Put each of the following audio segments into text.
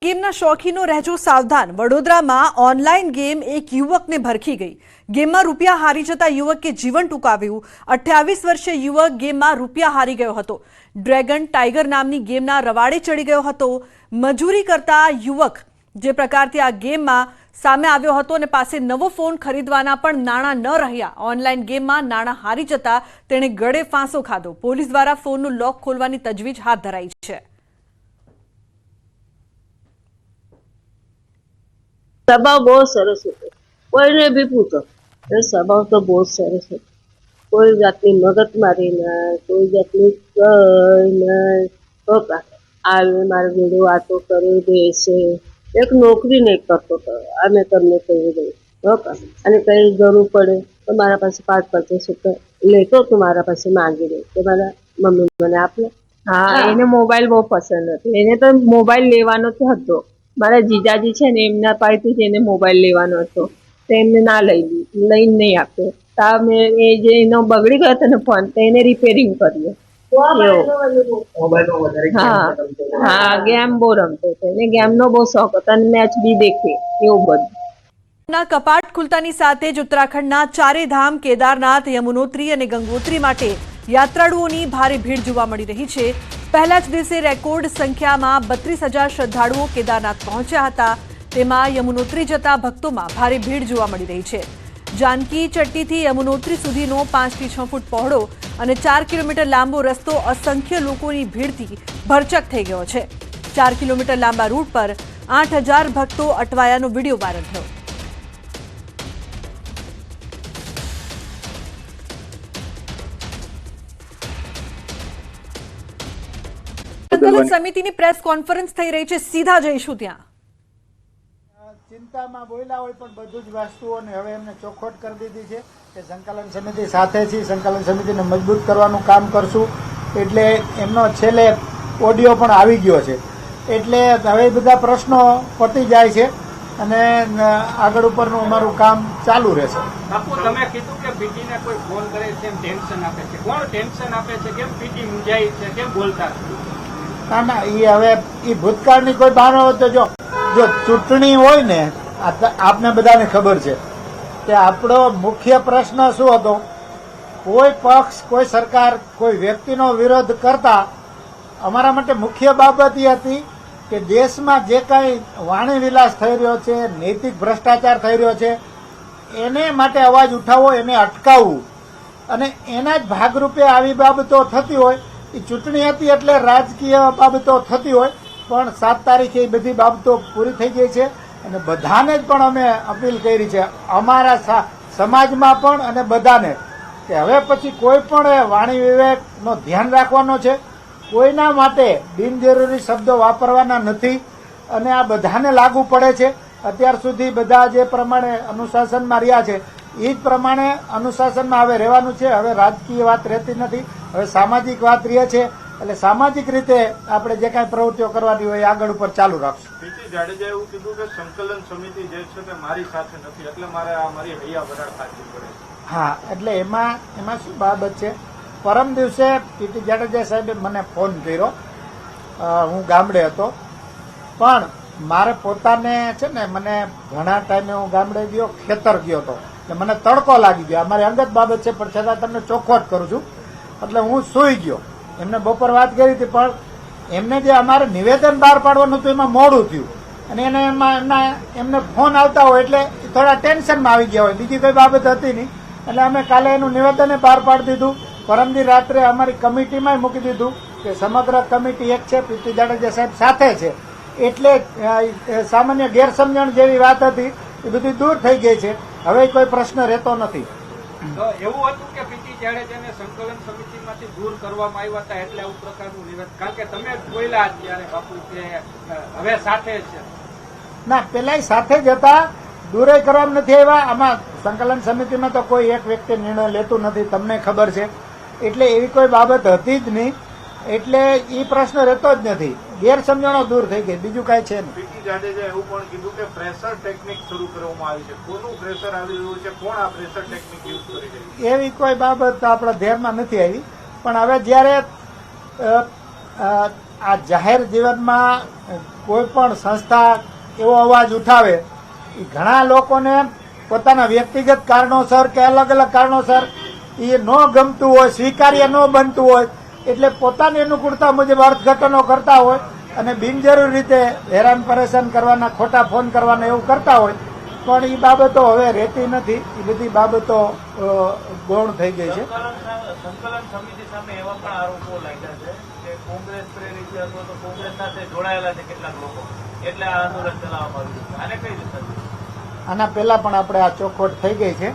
गेमना शौकीनो रहजो सावधान। वडोदराમાં online game એક યુવકને ભરખી ગઈ। ગેમમાં રૂપિયા હારી જતા યુવકે જીવન ટૂંકાવ્યું। 28 વર્ષીય યુવક ગેમમાં રૂપિયા હારી ગયો હતો। ડ્રેગન ટાઈગર નામની ગેમના રવાડે ચડી ગયો હતો। મજૂરી કરતા યુવક જે પ્રકારથી આ ગેમમાં સામે આવ્યો હતો અને પાસે નવો ફોન ખરીદવાના પણ નાણાં ન રહ્યા। ઓનલાઈન ગેમમાં નાણાં હારી જતા તેણે ગળે ફાંસો ખાધો। પોલીસ દ્વારા ફોનનું લોક ખોલવાની તજવીજ હાથ ધરાઈ છે। स्वभाव बहुत सरस होते, कोई ने भी पूछो स्वभाव तो बहुत सरस है। कोई जातनी मगज मारी ना, कोई जातनी आवे मारे वीडियो आटो करे बेसे। एक नौकरी नहीं करतो तो आने करने कही गई અને કઈ જરૂર પડે તો મારા પાસે 5-25 રૂપિયા લેતો તો મારા પાસે માંગી લે કે મારા મમ્મી મને આપને। હા, એને મોબાઈલ બહુ પસંદ હતો। એને તો મોબાઈલ લેવાનો જ હતો। મારા જીજાજી છે ને એમના પાસેથી જ એને મોબાઈલ લેવાનો હતો તો એમને ના લઈને નહીં આપ્યો। તો મેં એ જે એનો બગડી ગયો હતો ને ફોન તો એને રિપેરિંગ કર્યો। હા હા, ગેમ બહુ રમતો હતો, એને ગેમનો બહુ શોખ હતો અને મેચ બી દેખે એવું બધું। કપાટ ખુલતાની સાથે જ ઉત્તરાખંડના ચારે ધામ કેદારનાથ, યમુનોત્રી અને ગંગોત્રી માટે યાત્રાળુઓની ભારે ભીડ જોવા મળી રહી છે। પહેલા જ દિવસે રેકોર્ડ સંખ્યામાં 32,000 શ્રદ્ધાળુઓ કેદારનાથ પહોંચ્યા હતા। તેમાં યમુનોત્રી જતા ભક્તોમાં ભારે ભીડ જોવા મળી રહી છે। જાનકી ચટ્ટીથી યમુનોત્રી સુધીનો 5 થી 6 ફૂટ પહોળો અને 4 કિલોમીટર લાંબો રસ્તો અસંખ્ય લોકોની ભીડથી ભરચક થઈ ગયો છે। 4 કિલોમીટર લાંબા રૂટ પર 8,000 ભક્તો અટવાયાનો વિડીયો વાયરલ થયો। સંકલન સમિતિની પ્રેસ કોન્ફરન્સ થઈ રહી છે, સીધા જઈશું ત્યાં। ચિંતામાં બોલ્યા હોય પણ બધું જ વસ્તુઓને હવે એમને ચોખવટ કરી દીધી છે કે સંકલન સમિતિ સાથે છે, સંકલન સમિતિને મજબૂત કરવાનું કામ કરશું। એટલે એમનો છેલ્લે ઓડિયો પણ આવી ગયો છે, એટલે હવે બધા પ્રશ્નો પતી જાય છે અને આગળ ઉપરનું અમારું કામ ચાલુ રહેશે। બાપુ, તમે કીધું કે પીટીને કોઈ ફોન કરે છે એમ ટેન્શન આપે છે, કોણ ટેન્શન આપે છે? કેમ પીટી મૂંઝાય છે, કેમ બોલતા? ના ના, એ હવે એ ભૂતકાળની કોઈ બહાર હોય તો જો ચૂંટણી હોય ને, આપને બધાને ખબર છે કે આપણો મુખ્ય પ્રશ્ન શું હતો? કોઈ પક્ષ, કોઈ સરકાર, કોઈ વ્યક્તિનો વિરોધ કરતા અમારા માટે મુખ્ય બાબત એ હતી કે દેશમાં જે કાંઈ વાણી વિલાસ થઈ રહ્યો છે, નૈતિક ભ્રષ્ટાચાર થઈ રહ્યો છે, એને માટે અવાજ ઉઠાવવો, એને અટકાવવું। અને એના જ ભાગરૂપે આવી બાબતો થતી હોય, એ ચૂંટણી હતી એટલે રાજકીય બાબતો થતી હોય, પણ 7 તારીખે એ બધી બાબતો પૂરી થઈ ગઈ છે અને બધાને જ પણ અમે અપીલ કરી છે, અમારા સમાજમાં પણ અને બધાને, કે હવે પછી કોઈ પણ વાણી વિવેકનો ધ્યાન રાખવાનો છે, કોઈના માટે બિનજરૂરી શબ્દો વાપરવાના નથી અને આ બધાને લાગુ પડે છે। અત્યાર સુધી બધા જે પ્રમાણે અનુશાસનમાં રહ્યા છે એ જ પ્રમાણે અનુશાસનમાં હવે રહેવાનું છે। હવે રાજકીય વાત રહેતી નથી, હવે સામાજિક વાત રહે છે, એટલે સામાજિક રીતે આપણે જે કાંઈ પ્રવૃત્તિઓ કરવાની હોય આગળ ઉપર ચાલુ રાખશું। પીટી જાડેજા એવું કીધું કે સંકલન સમિતિ જે છે તે મારી સાથે નથી, એટલે મારે આ મારી હૈયા વરાળ ખાવી પડે। હા, એટલે એમાં શું બાબત છે? પરમ દિવસે પીટી જાડેજા સાહેબે મને ફોન કર્યો, હું ગામડે હતો, પણ મારે પોતાને છે ને, મને ઘણા ટાઈમે હું ગામડે ગયો, ખેતર ગયો હતો, એટલે મને તડકો લાગી ગયો। અમારી અંગત બાબત છે પણ છતાં તમને ચોખવટ કરું છું, એટલે હું સૂઈ ગયો। એમને બપોર વાત કરી હતી પણ એમને જે અમારે નિવેદન બહાર પાડવાનું હતું એમાં મોડું થયું અને એમને ફોન આવતા હોય એટલે થોડા ટેન્શનમાં આવી ગયા હોય, બીજી કોઈ બાબત હતી નહીં। એટલે અમે કાલે એનું નિવેદન બહાર પાડી દીધું, પરમદી રાત્રે અમારી કમિટીમાં મૂકી દીધું કે સમગ્ર કમિટી એક છે, પીટી જાડેજા સાહેબ સાથે છે, એટલે સામાન્ય ગેરસમજણ જેવી વાત હતી એ બધી દૂર થઈ ગઈ છે, હવે કોઈ પ્રશ્ન રહેતો નથી। તો એવું હતું કે પીટી જાડેજાને સંકલન સમિતિમાંથી દૂર કરવામાં આવ્યા હતા, એટલે આવું પ્રકારનું નિવેદન? કારણ કે તમે બોલ્યા ત્યારે બાપુ કે હવે સાથે છે। ના, પેલા સાથે જ હતા, દૂરે કરવામાં નથી આવ્યા। આમાં સંકલન સમિતિમાં તો કોઈ એક વ્યક્તિ નિર્ણય લેતું નથી, તમને ખબર છે, એટલે એવી કોઈ બાબત હતી જ નહીં, એટલે એ પ્રશ્ન રહેતો જ નથી, ગેરસમજણો દૂર થઈ ગઈ, બીજું કાંઈ છે નહીં। પીટી જાડેજા એવું પણ કીધું કે પ્રેશર ટેકનિક શરૂ કરવામાં આવી છે, કોનું પ્રેશર આવી રહ્યું છે, કોણ આ પ્રેશર ટેકનિક યુઝ કરી રહ્યું છે? એવી કોઈ બાબત આપણા ધ્યાનમાં નથી આવી, પણ હવે જ્યારે આ જાહેર જીવનમાં કોઈ પણ સંસ્થા એવો અવાજ ઉઠાવે એ ઘણા લોકોને પોતાના વ્યક્તિગત કારણોસર કે અલગ અલગ કારણોસર એ ન ગમતું હોય, સ્વીકાર્ય ન બનતું હોય, એટલે પોતાની અનુકૂળતા મુજબ અર્થઘટનો કરતા હોય અને બિનજરૂરી રીતે હેરાન પરેશાન કરવાના, ખોટા ફોન કરવાના એવું કરતા હોય. પણ એ બાબતો હવે રહેતી નથી. એ બધી બાબતો ગૌણ થઈ ગઈ છે. સંકલન સમિતિ સામે એવા પણ આરોપો લાગ્યા છે કે કોંગ્રેસ પ્રેરિત છે અથવા તો કોંગ્રેસ સાથે જોડાયેલા છે કેટલાક લોકો, એટલે આ આંદોલન ચલાવવામાં આવ્યું છે. આને કઈ રીતે? આના પહેલા પણ આપણે આ ચોખવટ થઈ ગઈ છે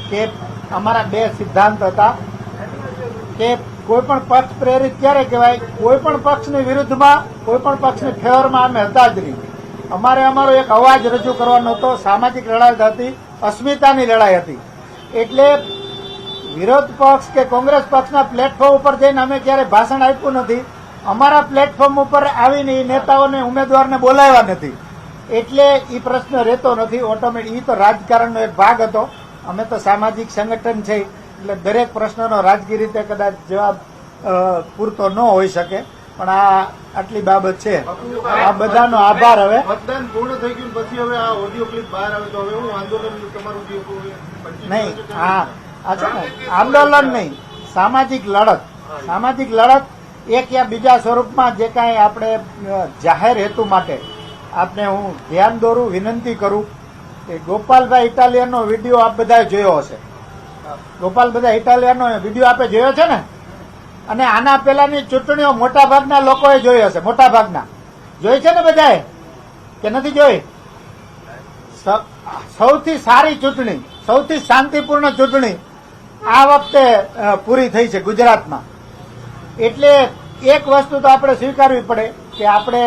કે અમારા બે સિદ્ધાંત હતા કે કોઈ પણ પક્ષ પ્રેરિત ક્યારે કહેવાય? કોઈ પણ પક્ષની વિરુદ્ધમાં, કોઈ પણ પક્ષની ફેવરમાં અમે હતા જ નહીં. અમારો એક અવાજ રજૂ કરવાનો હતો. સામાજિક લડાઈ હતી, અસ્મિતાની લડાઈ હતી. એટલે વિરોધ પક્ષ કે કોંગ્રેસ પક્ષના પ્લેટફોર્મ ઉપર જઈને અમે ક્યારે ભાષણ આપ્યું નથી. અમારા પ્લેટફોર્મ ઉપર આવીને એ નેતાઓને, ઉમેદવારને બોલાવ્યા નથી. એટલે એ પ્રશ્ન રહેતો નથી ઓટોમેટિક. એ તો રાજકારણનો એક ભાગ હતો. અમે તો સામાજિક સંગઠન છે એટલે દરેક પ્રશ્નનો રાજકીય રીતે કદાચ જવાબ પૂરતો ન હોઈ શકે, પણ આ આટલી બાબત છે. આ બધાનો આભાર. હવે મતદાન પૂર્ણ થઈ ગયું પછી હવે આ ઓડિયો ક્લિપ બહાર આવે તો હવે હું આંદોલન તમારું જે નહીં, આ છે ને આંદોલન નહીં, સામાજિક લડત. સામાજિક લડત એક યા બીજા સ્વરૂપમાં જે કાંઈ આપણે જાહેર હેતુ માટે આપને હું ધ્યાન દોરું, વિનંતી કરું કે ગોપાલભાઈ ઇટાલિયનનો વિડીયો આપ બધાએ જોયો હશે. ગોપાલભાઈ ઇટાલિયનનો વિડીયો આપે જોયો છે ને? અને આના પહેલાની ચૂંટણીઓ મોટાભાગના લોકોએ જોઈ હશે. મોટાભાગના જોઈ છે ને બધાએ કે નથી જોઈ? સૌથી સારી ચૂંટણી, સૌથી શાંતિપૂર્ણ ચૂંટણી આ વખતે પૂરી થઈ છે ગુજરાતમાં. એટલે એક વસ્તુ તો આપણે સ્વીકારવી પડે કે આપણે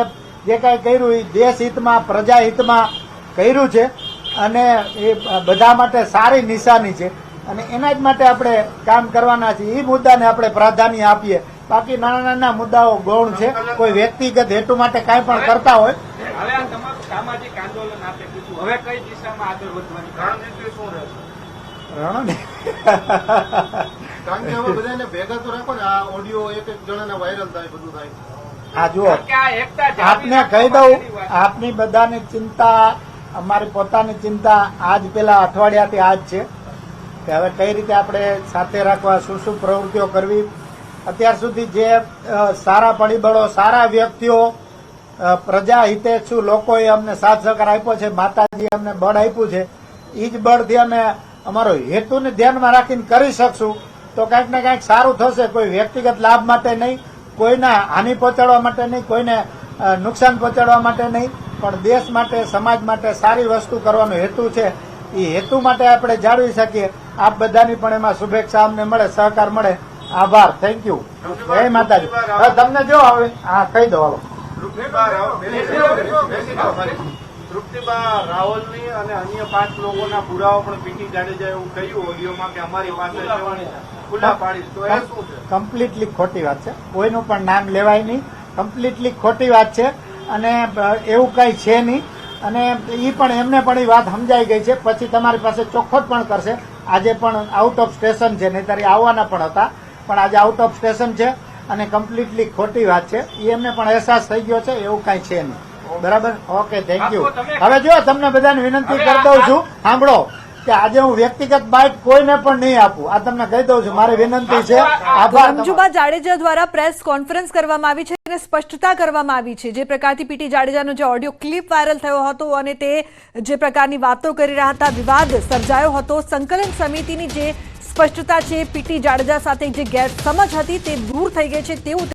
જે કાંઈ કર્યું એ દેશ હિતમાં, પ્રજા હિતમાં કર્યું છે અને એ બધા માટે સારી નિશાની છે અને એના જ માટે આપણે કામ કરવાના છીએ. એ મુદ્દાને આપણે પ્રાધાન્ય આપીએ. બાકી નાના નાના મુદ્દાઓ ગૌણ છે. કોઈ વ્યક્તિગત હેતુ માટે કાંઈ પણ કરતા હોય. હવે આ તમારું સામાજિક આંદોલન આપે કીધું, હવે કઈ દિશામાં આગળ વધવાની રણનીતિ શું રહેશે? કારણ કે હવે બધાને ભેગા તો રાખો ને, આ ઓડિયો એક જણાના વાયરલ થાય, બધું થાય. આ જુઓ, કે આ એકતા આપને કહી દઉં, આપની બધાની ચિંતા, અમારી પોતાની ચિંતા આજ પેલા અઠવાડિયાથી આજ છે કે હવે કઈ રીતે આપણે સાથે રાખવા, શું શું પ્રવૃત્તિઓ કરવી. અત્યાર સુધી જે સારા પરિબળો, સારા વ્યક્તિઓ, પ્રજા હિતેચ્છુ લોકોએ અમને સાથ સહકાર આપ્યો છે, માતાજીએ અમને બળ આપ્યું છે, એ જ બળથી અમે અમારો હેતુને ધ્યાનમાં રાખીને કરી શકશું તો કંઈક ને કંઈક સારું થશે. કોઈ વ્યક્તિગત લાભ માટે નહીં, કોઈને હાનિ પહોંચાડવા માટે નહીં, કોઈને નુકસાન પહોંચાડવા માટે નહીં, પણ દેશ માટે, સમાજ માટે સારી વસ્તુ કરવાનો હેતુ છે. એ હેતુ માટે આપણે જાળવી શકીએ. આપ બધાની પણ એમાં શુભેચ્છા અમને મળે, સહકાર મળે. આભાર. Thank you. જય માતાજી. હવે તમને જો હવે હા કહી દો. હાલો. તૃપ્તિબા રાવલની અને અન્ય 5 લોકોના પુરાવા પણ પીટી જાડેજા એવું કહ્યું ઓડિયોમાં કે અમારી પાસે ખુલ્લા પાડી. તો એ શું છે? કમ્પ્લીટલી ખોટી વાત છે. કોઈનું પણ નામ લેવાય નહીં. કમ્પ્લીટલી ખોટી વાત છે અને એવું કઈ છે નહીં. અને એ પણ એમને પણ એ વાત સમજાઈ ગઈ છે. પછી તમારી પાસે ચોખ્ખોટ પણ કરશે. આજે પણ આઉટ ઓફ સ્ટેશન છે, નહીંતર આવવાના પણ હતા, પણ આજે આઉટ ઓફ સ્ટેશન છે અને કમ્પ્લીટલી ખોટી વાત છે. એ એમને પણ અહેસાસ થઈ ગયો છે. એવું કઈ છે નહીં. બરાબર? Okay, thank you. હવે જો તમને બધાને વિનંતી કરી દઉં છું, સાંભળો કે આજે હું વ્યક્તિગત બાઇટ કોઈને પણ નહીં આપું. આ તમને કહી દઉં છું, મારી વિનંતી છે. આભાર. મંજુબા જાડેજા દ્વારા પ્રેસ કોન્ફરન્સ કરવામાં આવી છે અને સ્પષ્ટતા કરવામાં આવી છે. જે પ્રકારથી પીટી જાડેજાનો જે ઓડિયો ક્લિપ વાયરલ થયો હતો અને તે જે પ્રકારની વાતો કરી રહ્યા હતા, વિવાદ સર્જાયો હતો, સંકલન સમિતિની જે સ્પષ્ટતા છે, પીટી જાડેજા સાથે જે ગેરસમજ હતી તે દૂર થઈ ગઈ છે તેવું